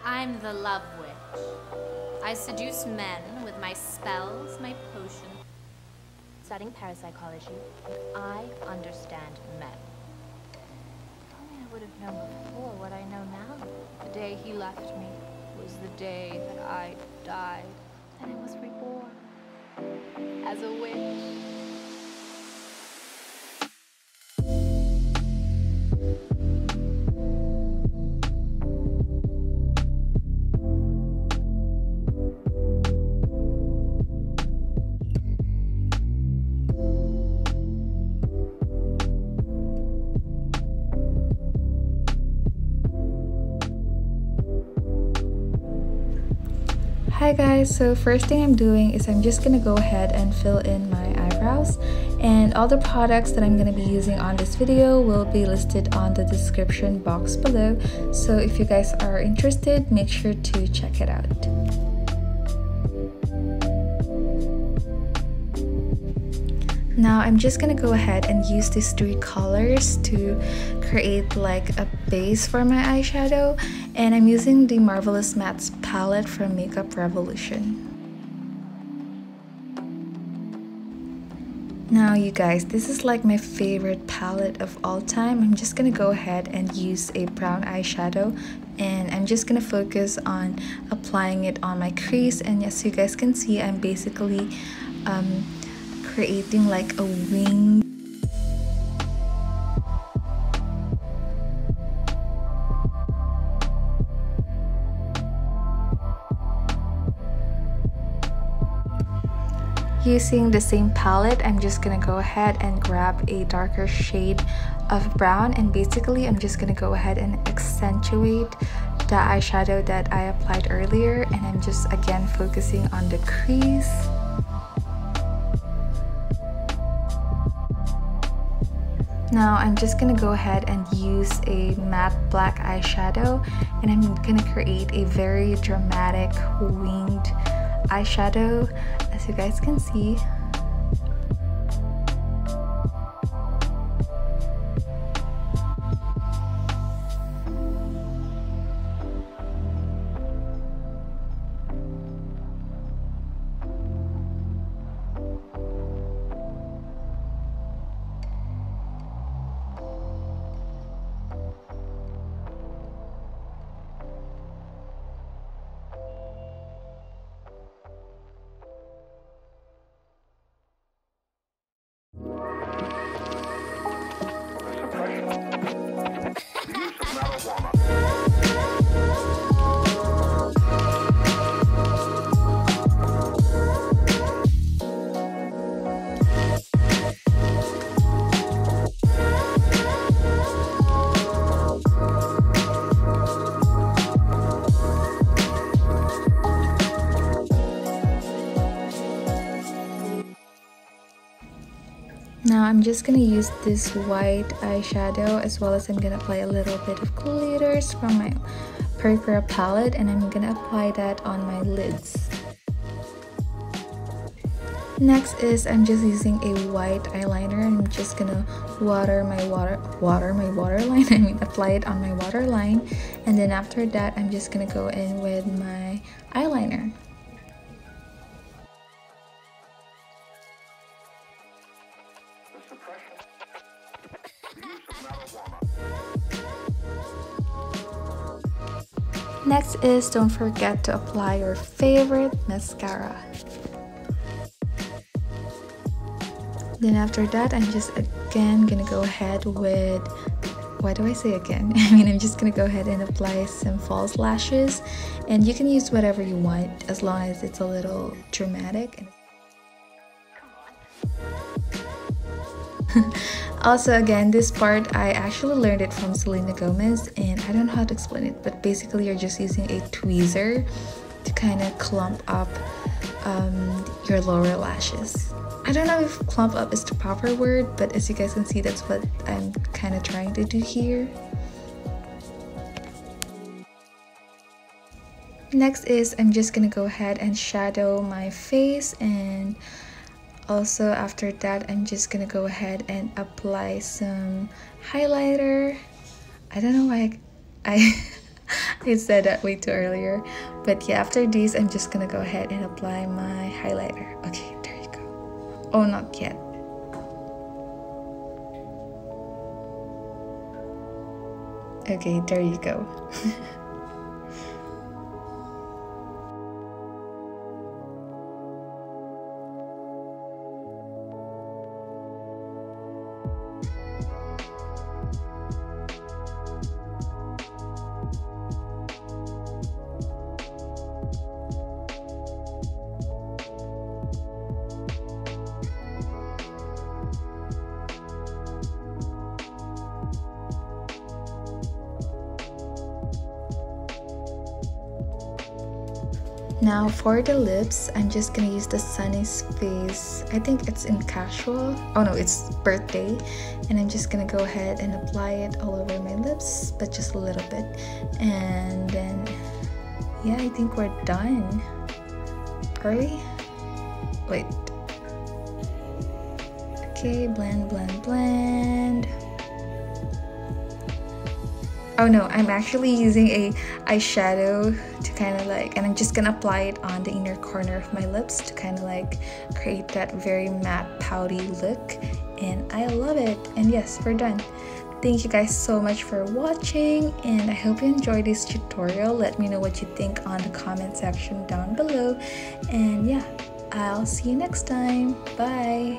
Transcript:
I'm the love witch. I seduce men with my spells, my potion. Studying parapsychology, I understand men. If only I would have known before what I know now. The day he left me was the day that I died, and I was reborn as a witch. Hi guys, so first thing I'm doing is I'm just gonna go ahead and fill in my eyebrows, and all the products that I'm gonna be using on this video will be listed on the description box below, so if you guys are interested, make sure to check it out. Now I'm just gonna go ahead and use these three colors to create like a base for my eyeshadow, and I'm using the Marvelous Mattes palette from Makeup Revolution. Now you guys, this is like my favorite palette of all time. I'm just gonna go ahead and use a brown eyeshadow, and I'm just gonna focus on applying it on my crease, and as you guys can see, I'm basically creating like a wing. Using the same palette, I'm just gonna go ahead and grab a darker shade of brown, and basically I'm just gonna go ahead and accentuate the eyeshadow that I applied earlier, and I'm just again focusing on the crease. Now I'm just gonna go ahead and use a matte black eyeshadow, and I'm gonna create a very dramatic winged eyeshadow, as you guys can see. Now I'm just gonna use this white eyeshadow, as well as I'm gonna apply a little bit of glitters from my Peripera palette, and I'm gonna apply that on my lids. Next is I'm just using a white eyeliner, and I'm just gonna water my waterline. I mean, apply it on my waterline, and then after that I'm just gonna go in with my eyeliner. Next is, don't forget to apply your favorite mascara. Then after that, I'm just again gonna go ahead with, why do I say again? I mean, I'm just gonna go ahead and apply some false lashes, and you can use whatever you want as long as it's a little dramatic. Also, again, this part I actually learned it from Selena Gomez, and I don't know how to explain it, but basically you're just using a tweezer to kind of clump up your lower lashes. I don't know if clump up is the proper word, but as you guys can see, that's what I'm kind of trying to do here. Next is I'm just gonna go ahead and shadow my face, and also after that I'm just gonna go ahead and apply some highlighter. I don't know why I I said that way too earlier. But yeah, after this, I'm just gonna go ahead and apply my highlighter. Okay, there you go. Oh, not yet. Okay, there you go. Now for the lips, I'm just gonna use the Sunniesface. I think it's in Casual. Oh no, it's Birthday. And I'm just gonna go ahead and apply it all over my lips, but just a little bit. And then, yeah, I think we're done. Are we? Wait. Okay, blend, blend, blend. Oh no, I'm actually using a eyeshadow to kind of like, and I'm just gonna apply it on the inner corner of my lips to kind of like create that very matte pouty look, and I love it. And yes, we're done. Thank you guys so much for watching, and I hope you enjoyed this tutorial. Let me know what you think on the comment section down below, and yeah, I'll see you next time. Bye.